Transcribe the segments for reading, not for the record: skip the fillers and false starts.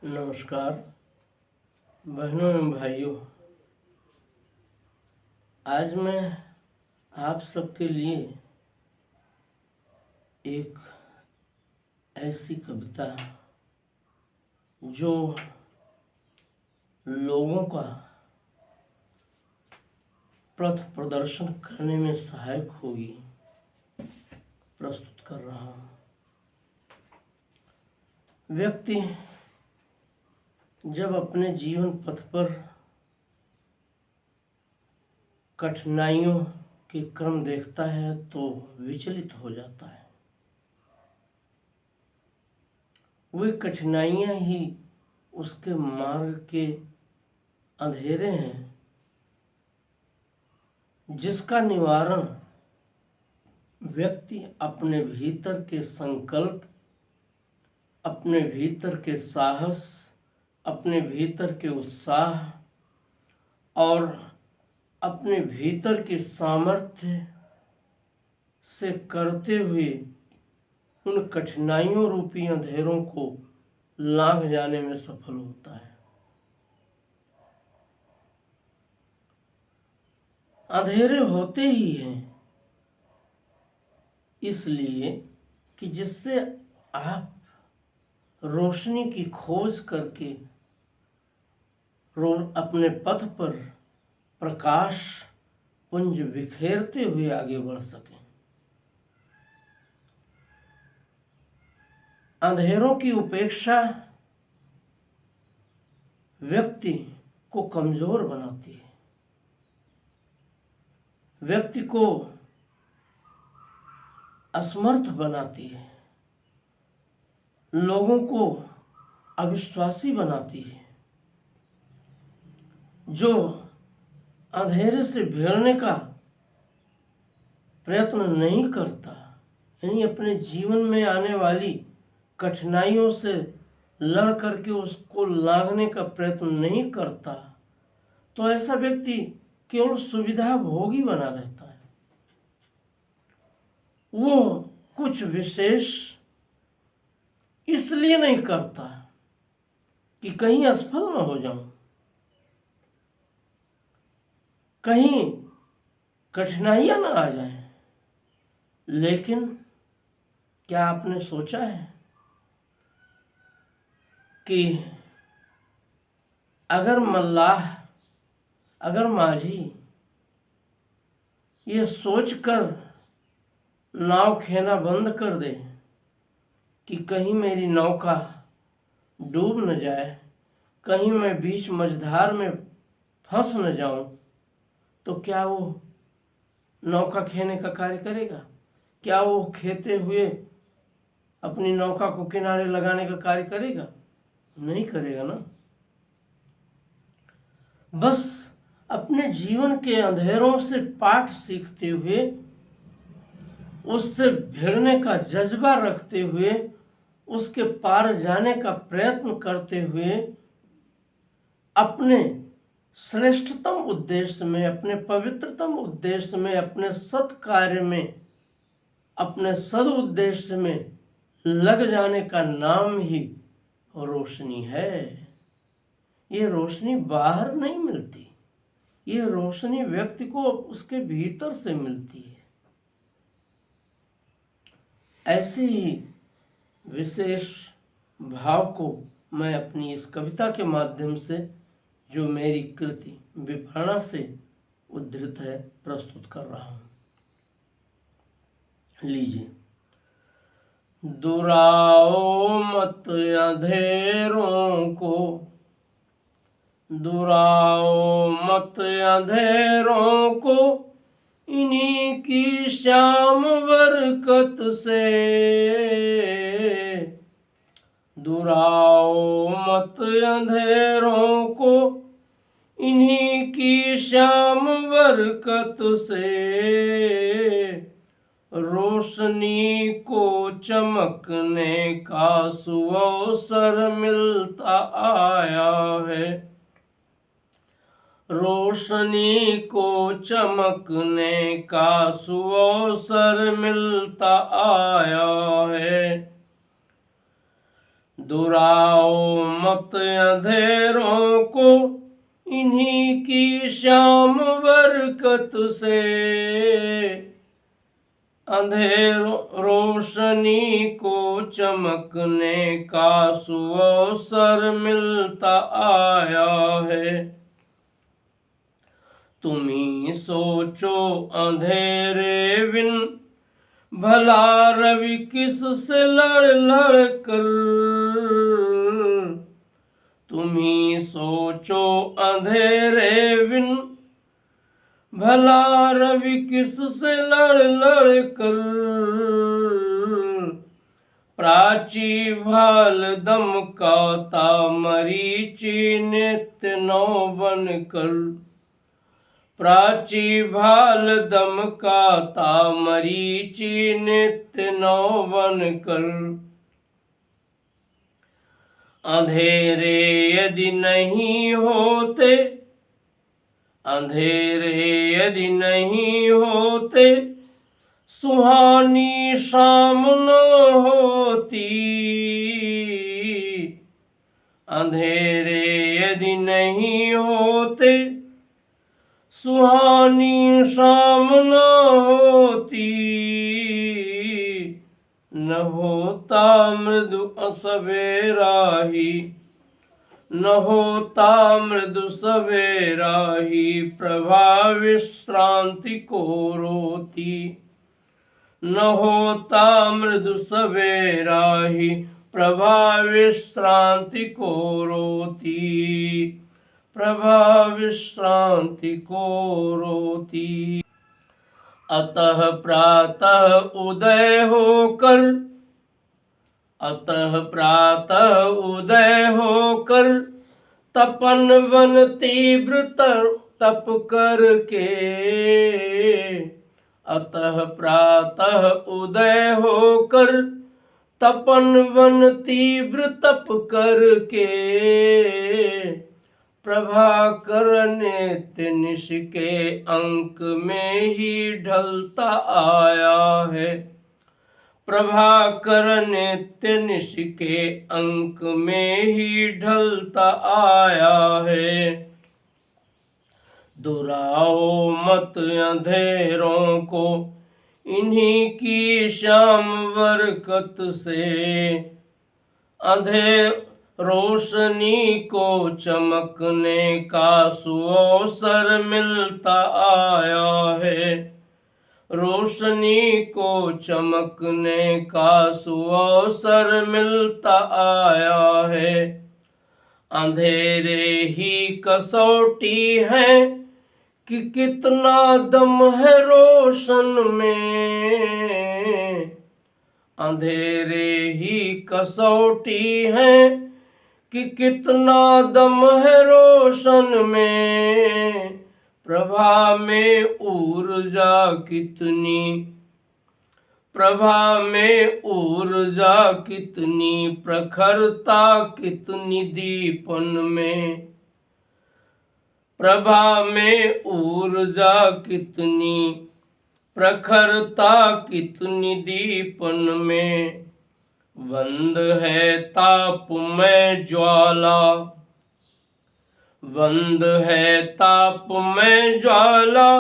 नमस्कार बहनों एवं भाइयों। आज मैं आप सबके लिए एक ऐसी कविता जो लोगों का पथ प्रदर्शन करने में सहायक होगी प्रस्तुत कर रहा हूँ। व्यक्ति जब अपने जीवन पथ पर कठिनाइयों के क्रम देखता है तो विचलित हो जाता है। वे कठिनाइयां ही उसके मार्ग के अंधेरे हैं जिसका निवारण व्यक्ति अपने भीतर के संकल्प, अपने भीतर के साहस, अपने भीतर के उत्साह और अपने भीतर के सामर्थ्य से करते हुए उन कठिनाइयों रूपी अंधेरों को लांघ जाने में सफल होता है। अंधेरे होते ही हैं इसलिए कि जिससे आप रोशनी की खोज करके अपने पथ पर प्रकाश पुंज बिखेरते हुए आगे बढ़ सकें। अंधेरों की उपेक्षा व्यक्ति को कमजोर बनाती है, व्यक्ति को असमर्थ बनाती है, लोगों को अविश्वासी बनाती है। जो अंधेरे से भिड़ने का प्रयत्न नहीं करता, यानी अपने जीवन में आने वाली कठिनाइयों से लड़ करके उसको लांघने का प्रयत्न नहीं करता, तो ऐसा व्यक्ति केवल सुविधा भोगी बना रहता है। वो कुछ विशेष इसलिए नहीं करता कि कहीं असफल न हो जाऊं, कहीं कठिनाइयां न आ जाएं। लेकिन क्या आपने सोचा है कि अगर मल्लाह, अगर माझी ये सोचकर नाव खेना बंद कर दे कि कहीं मेरी नौका डूब न जाए, कहीं मैं बीच मझधार में फंस न जाऊं, तो क्या वो नौका खेने का कार्य करेगा? क्या वो खेते हुए अपनी नौका को किनारे लगाने का कार्य करेगा? नहीं करेगा ना। बस अपने जीवन के अंधेरों से पाठ सीखते हुए, उससे भिड़ने का जज्बा रखते हुए, उसके पार जाने का प्रयत्न करते हुए, अपने श्रेष्ठतम उद्देश्य में, अपने पवित्रतम उद्देश्य में, अपने सत् कार्य में, अपने सद उद्देश्य में लग जाने का नाम ही रोशनी है। ये रोशनी बाहर नहीं मिलती, ये रोशनी व्यक्ति को उसके भीतर से मिलती है। ऐसे ही विशेष भाव को मैं अपनी इस कविता के माध्यम से, जो मेरी कृति विपणा से उद्धृत है, प्रस्तुत कर रहा हूं। लीजिए। दुराओ मत अंधेरों को, दुराओ मत अंधेरों को, इन्हीं की श्याम बरकत से। दुराओ मत अंधेरों को, इन्हीं की श्याम बरकत से। रोशनी को चमकने का सुअवसर मिलता आया है। रोशनी को चमकने का सुअवसर मिलता आया है। दुराओ मत अंधेरों को इन्हीं की श्याम बरकत से, अंधेरों रोशनी को चमकने का सुअवसर मिलता आया है। तुम्ही सोचो अंधेरे बिन भला रवि किस से लड़ लड़ कर, तुम्ही सोचो अंधेरे बिन भला रवि किस से लड़ लड़ कर, प्राची भाल दमकाता मरीचि नित्य नौ बन कर, प्राची भाल दमकाता मरीचि नित्य नौ बन कर। अंधेरे यदि नहीं होते, अंधेरे यदि नहीं होते, सुहानी शाम न होती, अंधेरे यदि नहीं होते, सुहानी शाम न होती, न होता मृदु सवेरा ही, न होता मृदु सवेरा ही, प्रभा विश्रांति को रोती, न होता मृदु सवेरा ही, प्रभा विश्रांति को रोती, प्रभा विश्रांति को रोती। अतः प्रातः उदय होकर, अतः प्रातः उदय होकर, तपन वन तीव्र तप करके, अतः प्रातः उदय होकर, तपन वन तीव्र तप करके, प्रभाकर नित्य निश के अंक में ही ढलता आया है, प्रभाकर नित्य निश के अंक में ही ढलता आया है। दुराओ मत अंधेरों को इन्हीं की श्याम बरकत से, अंधेर रोशनी को चमकने का सुअवसर मिलता आया है, रोशनी को चमकने का सुअवसर मिलता आया है। अंधेरे ही कसौटी है कि कितना दम है रोशन में, अंधेरे ही कसौटी है कि कितना दम है रोशन में, प्रभा में ऊर्जा कितनी, प्रभा में ऊर्जा कितनी, प्रखरता कितनी दीपन में, प्रभा में ऊर्जा कितनी, प्रखरता कितनी दीपन में। बंद है ताप में ज्वाला, बंद है ताप में ज्वाला,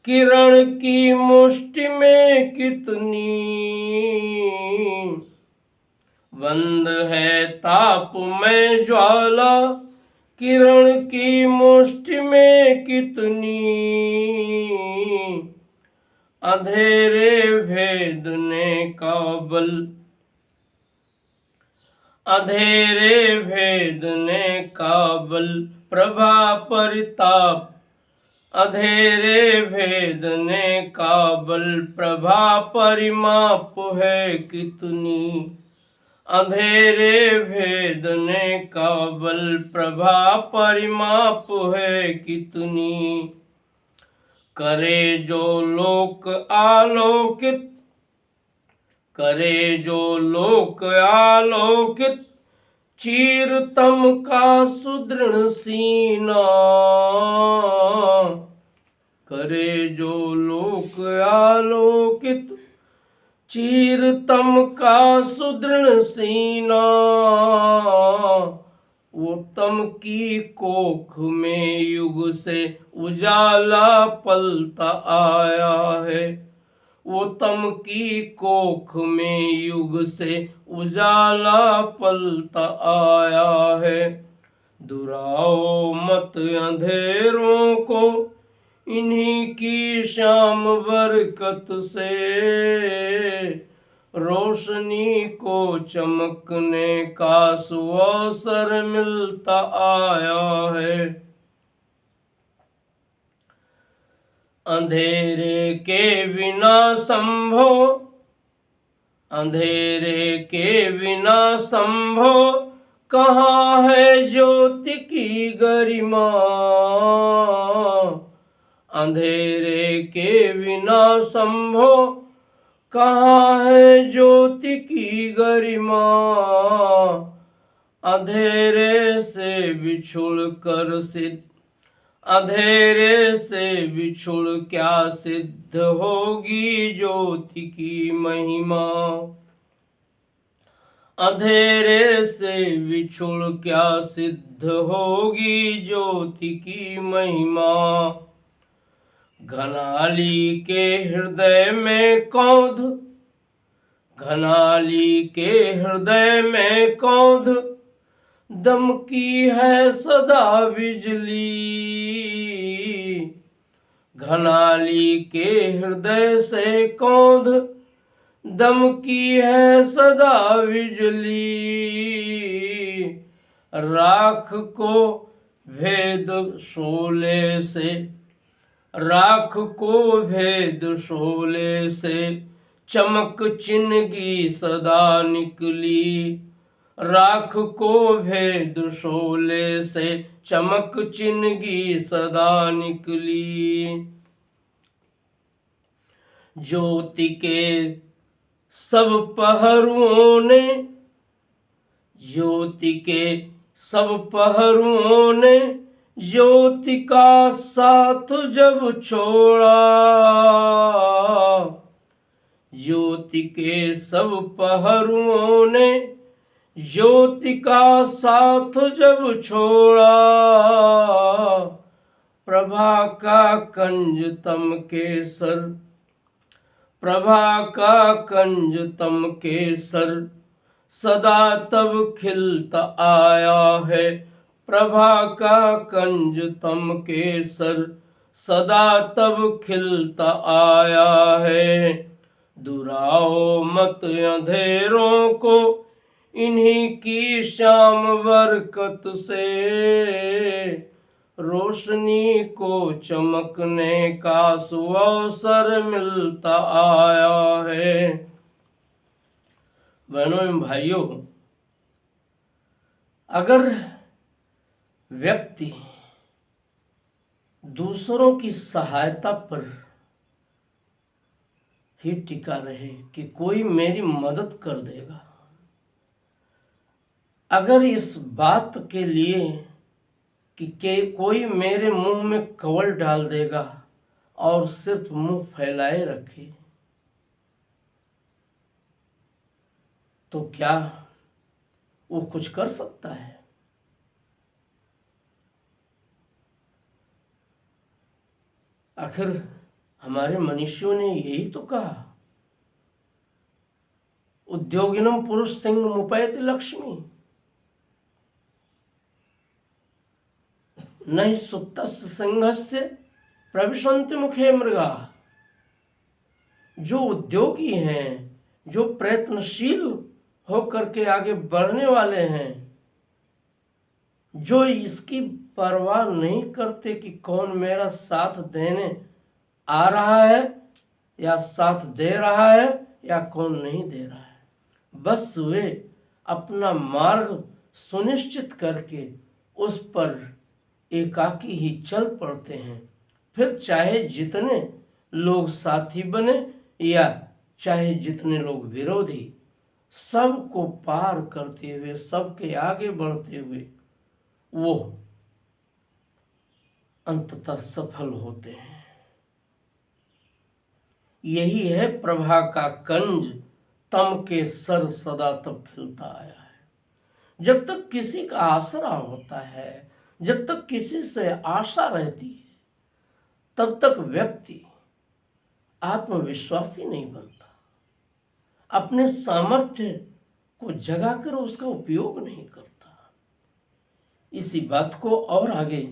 किरण की मुष्टि में कितनी, बंद है ताप में ज्वाला, किरण की मुष्टि में कितनी, अंधेरे भेदने का बल, अंधेरे भेदने का बल, प्रभा परिताप, अंधेरे भेदने का बल, प्रभा परिमाप है कितनी, अंधेरे भेदने का बल, प्रभा परिमाप है कितनी। करे जो लोक आलोकित, करे जो लोक आलोकित, चीरतम का सुदृढ़ सीना, करे जो लोक आलोकित, चीरतम का सुदृढ़ सीना, वो तम की कोख में युग से उजाला पलता आया है। वो तम की कोख में युग से उजाला पलता आया है। दुराओ मत अंधेरों को इन्हीं की शाम बरकत से, रोशनी को चमकने का सुअवसर मिलता आया है। अंधेरे के बिना संभव, अंधेरे के बिना संभव कहाँ है ज्योति की गरिमा। अंधेरे के बिना संभव कहाँ है ज्योति की गरिमा। अंधेरे से बिछुड़ कर सिद्ध, अंधेरे से बिछुड़ क्या सिद्ध होगी ज्योति की महिमा। अंधेरे से बिछुड़ क्या सिद्ध होगी ज्योति की महिमा। घनाली के हृदय में कौंध, घनाली के हृदय में कौंध दमकी है सदा बिजली। घनाली के हृदय से कौंध दमकी है सदा बिजली। राख को भेद शोले से, राख को भेद शोले से चमक चिन्हगी सदा निकली। राख को भेद शोले से चमक चिन्हगी सदा निकली। ज्योति के सब पहरुओं ने, ज्योति के सब पहरुओं ने ज्योति का साथ जब छोड़ा। ज्योति के सब पहरुओं ने ज्योति का साथ जब छोड़ा। प्रभा का कंज तम केसर, प्रभा का कंज तम केसर सदा तब खिलता आया है। प्रभा का कंज तम केसर सदा तब खिलता आया है। दुराओ मत अंधेरों को इन्हीं की शाम बरकत से, रोशनी को चमकने का सुअवसर मिलता आया है। बहनों एवं भाइयों, अगर व्यक्ति दूसरों की सहायता पर ही टिका रहे कि कोई मेरी मदद कर देगा, अगर इस बात के लिए कि कोई मेरे मुंह में कवल डाल देगा और सिर्फ मुंह फैलाए रखे, तो क्या वो कुछ कर सकता है? आखिर हमारे मनुष्यों ने यही तो कहा, उद्योगिनम पुरुष सिंह मुपैति लक्ष्मी, नहीं सुप्तस्य सिंहस्य प्रविशन्ति मुखे मृगा। जो उद्योगी हैं, जो प्रयत्नशील होकर के आगे बढ़ने वाले हैं, जो इसकी परवाह नहीं करते कि कौन मेरा साथ देने आ रहा है या साथ दे रहा है या कौन नहीं दे रहा है, बस वे अपना मार्ग सुनिश्चित करके उस पर एकाकी ही चल पड़ते हैं। फिर चाहे जितने लोग साथी बने या चाहे जितने लोग विरोधी, सबको पार करते हुए, सबके आगे बढ़ते हुए वो अंततः सफल होते हैं। यही है प्रभा का कंज, तम के सर सदा तब खिलता आया है। जब तक किसी का आसरा होता है, जब तक किसी से आशा रहती है, तब तक व्यक्ति आत्मविश्वासी नहीं बनता, अपने सामर्थ्य को जगाकर उसका उपयोग नहीं करता। इसी बात को और आगे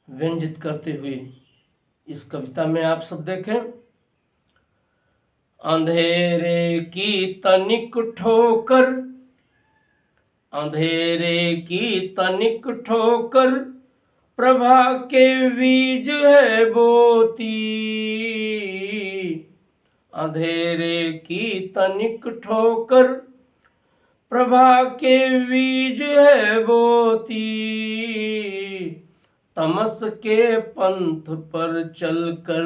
व्यंजित करते हुए इस कविता में आप सब देखें। अंधेरे की तनिक ठोकर, अंधेरे की तनिक ठोकर, प्रभा के बीज है बोती। अंधेरे की तनिक ठोकर, प्रभा के बीज है बोती। तमस के पंथ पर चलकर,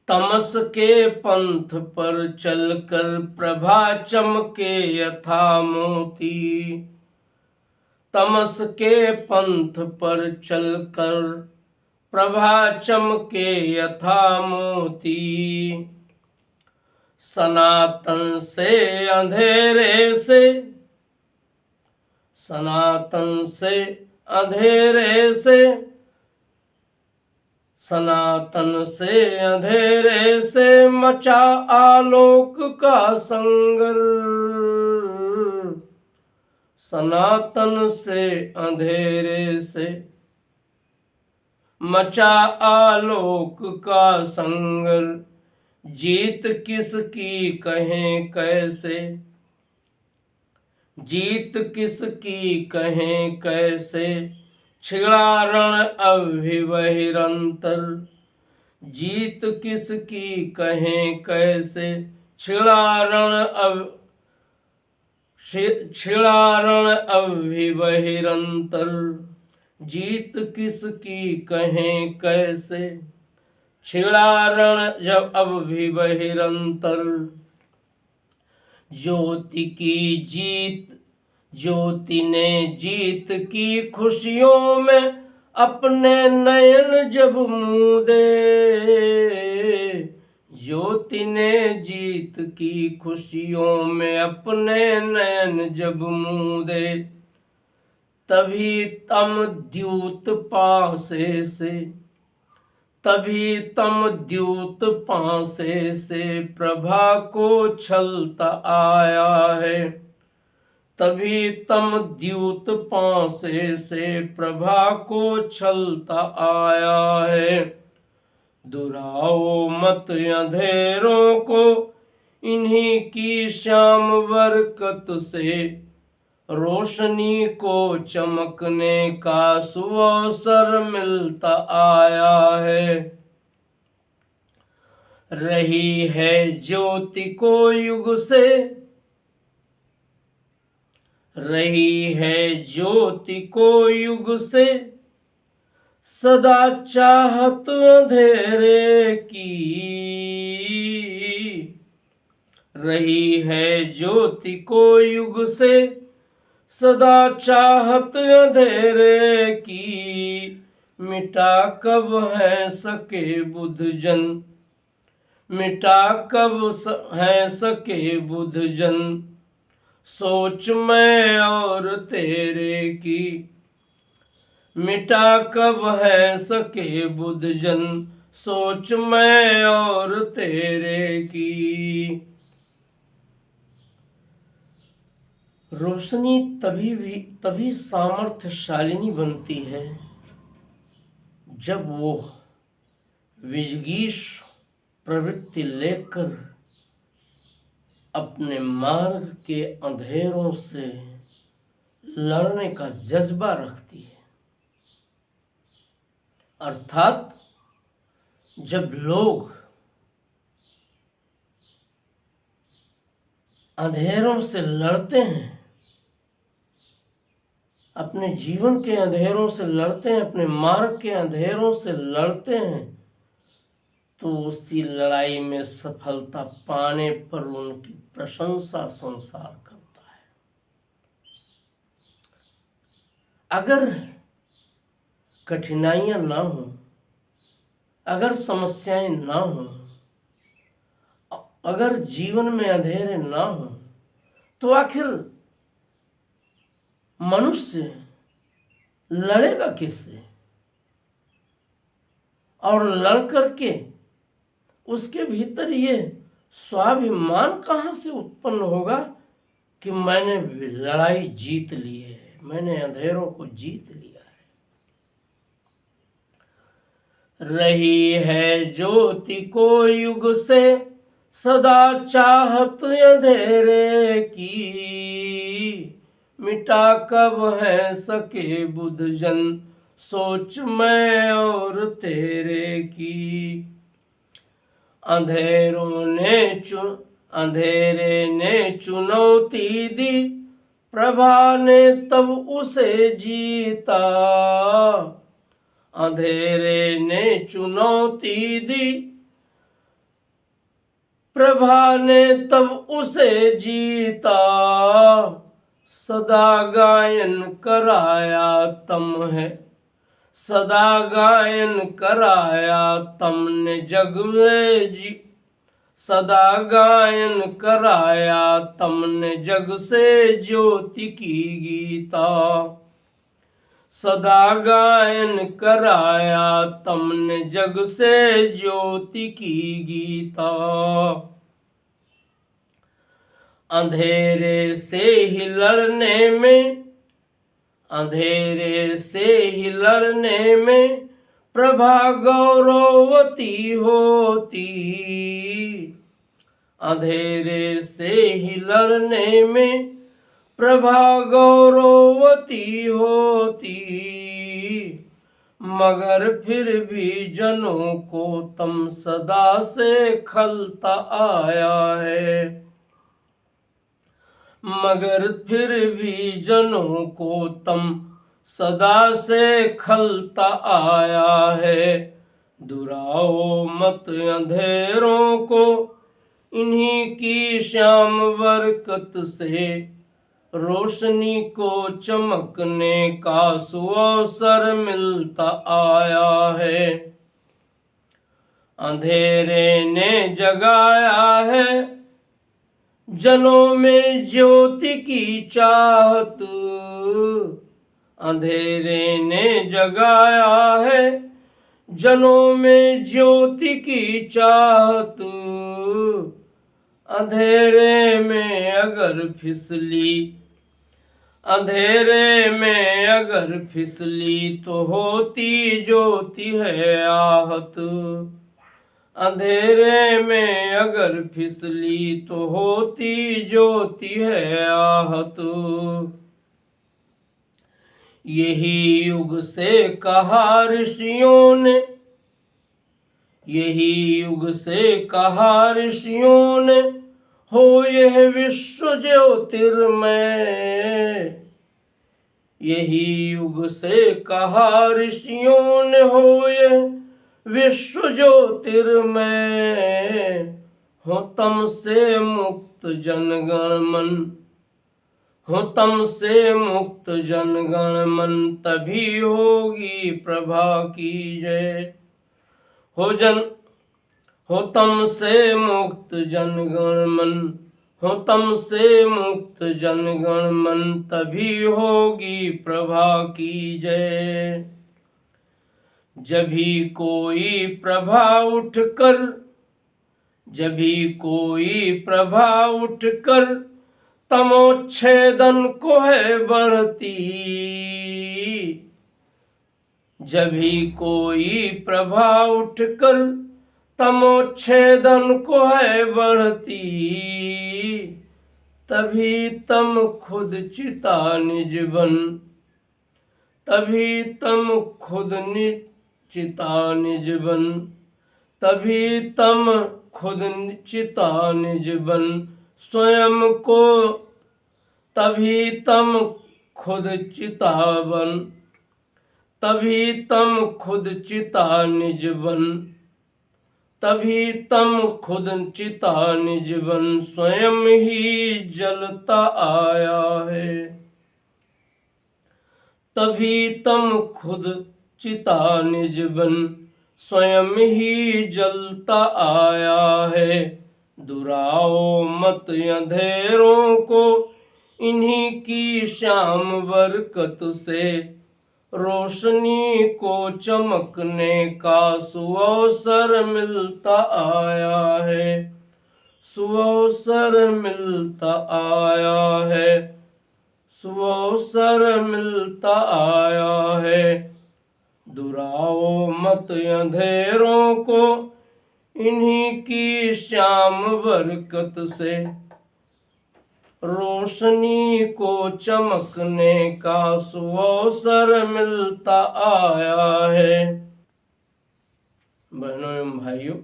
तमस के पंथ पर चलकर, प्रभा चमके यथा मोती। तमस के पंथ पर चलकर, प्रभा चमके यथा मोती। सनातन से अंधेरे से, सनातन से अंधेरे से, सनातन से अंधेरे से मचा आलोक का संगर। सनातन से अंधेरे से मचा आलोक का संगर। जीत किसकी कहें कैसे, जीत किसकी कहें कैसे, छिड़ा रण अभिवहिरंतर। जीत किसकी कहें कैसे, छिड़ा रण अभिवहिरंतर। जीत किसकी कहें कैसे, छिड़ा रण जब अब भी बहिरंतर। ज्योति की जीत, ज्योति ने जीत की खुशियों में अपने नयन जब मूंदे। ज्योति ने जीत की खुशियों में अपने नयन जब मूंदे। तभी तम द्यूत पासे से, तभी तम द्यूत पासे से, प्रभा को छलता आया है। तभी तम द्यूत पासे से, प्रभा को छलता आया है। दुराओ मत अंधेरों को, इन्हीं की श्याम बरकत से, रोशनी को चमकने का सुअवसर मिलता आया है। रही है ज्योति को युग से, रही है ज्योति को युग से, सदा चाहत अंधेरे की। रही है ज्योति को युग से, सदा चाहत अंधेरे की। मिटा कब है सके बुद्धजन, मिटा कब है सके बुद्धजन, सोच मैं और तेरे की। मिटा कब है सके बुद्धजन, सोच मैं और तेरे की। रोशनी तभी सामर्थ्यशालिनी बनती है जब वो विजिगीष प्रवृत्ति लेकर अपने मार्ग के अंधेरों से लड़ने का जज्बा रखती है। अर्थात जब लोग अंधेरों से लड़ते हैं, अपने जीवन के अंधेरों से लड़ते हैं, अपने मार्ग के अंधेरों से लड़ते हैं, तो उसी लड़ाई में सफलता पाने पर उनकी प्रशंसा संसार करता है। अगर कठिनाइयां ना हो, अगर समस्याएं ना हो, अगर जीवन में अंधेरे ना हो, तो आखिर मनुष्य लड़ेगा किससे? और लड़ करके उसके भीतर ये स्वाभिमान कहाँ से उत्पन्न होगा कि मैंने लड़ाई जीत ली है, मैंने अंधेरों को जीत लिया है। रही है ज्योति को युग से सदा चाहत अंधेरे की, मिटा कब है सके बुद्ध जन सोच मैं और तेरे की। अंधेरे ने चुनौती दी, प्रभा ने तब उसे जीता। अंधेरे ने चुनौती दी, प्रभा ने तब उसे जीता। सदा गायन कराया तम है, सदा गायन कराया तमने जग में जी, सदा गायन कराया तमने जग से ज्योति की गीता। सदा गायन कराया तमने जग से ज्योति की गीता। अंधेरे से ही लड़ने में, अंधेरे से ही लड़ने में प्रभा गौरवती होती। अंधेरे से ही लड़ने में प्रभा गौरवती होती। मगर फिर भी जनों को तम सदा से खलता आया है। मगर फिर भी जनों को तम सदा से खलता आया है। दुराओ मत अंधेरों को, इन्हीं की श्याम बरकत से रोशनी को चमकने का सुअवसर मिलता आया है। अंधेरे ने जगाया है जनों में ज्योति की चाहत। अंधेरे ने जगाया है जनों में ज्योति की चाहत। अंधेरे में अगर फिसली, अंधेरे में अगर फिसली तो होती ज्योति है आहत। अंधेरे में अगर फिसली तो होती ज्योति है आहत। यही युग से कहा ऋषियों ने, यही युग से कहा ऋषियों ने, हो यह विश्व ज्योतिर्मय। यही युग से कहा ऋषियों ने, हो यह विश्व ज्योतिर्मय। हो तम से मुक्त जनगण मन, हो तम से मुक्त जनगण मन, तभी होगी प्रभा की जय। हो तम से मुक्त जनगण मन, हो तम से मुक्त जनगण मन, तभी होगी प्रभा की जय। जभी कोई प्रभा उठकर, जभी कोई प्रभा उठकर तमोच्छेदन को है बढ़ती। जभी कोई प्रभा उठकर तमोच्छेदन को है बढ़ती। तभी तम खुद चिता निज बन, तभी तम खुद चिता निज बन, तभी तम खुद चिता निज बन स्वयं को। तभी तम खुद चिता बन, तभी तम खुद चिता निज बन, तभी तम खुद चिता निज बन स्वयं ही जलता आया है। तभी तम खुद चिता निज बन स्वयं ही जलता आया है। दुराओ मत अंधेरों को, इन्हीं की शाम बरकत से रोशनी को चमकने का सुअवसर मिलता आया है। सुअवसर मिलता आया है। सुअवसर मिलता आया है। दुराओ मत अंधेरों को, इन्हीं की शाम बरकत से रोशनी को चमकने का सुअवसर मिलता आया है। बहनों एवं भाइयों,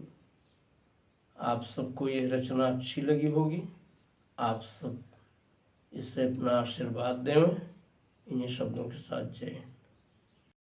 आप सबको ये रचना अच्छी लगी होगी। आप सब इससे अपना आशीर्वाद दें। इन्हीं शब्दों के साथ जय।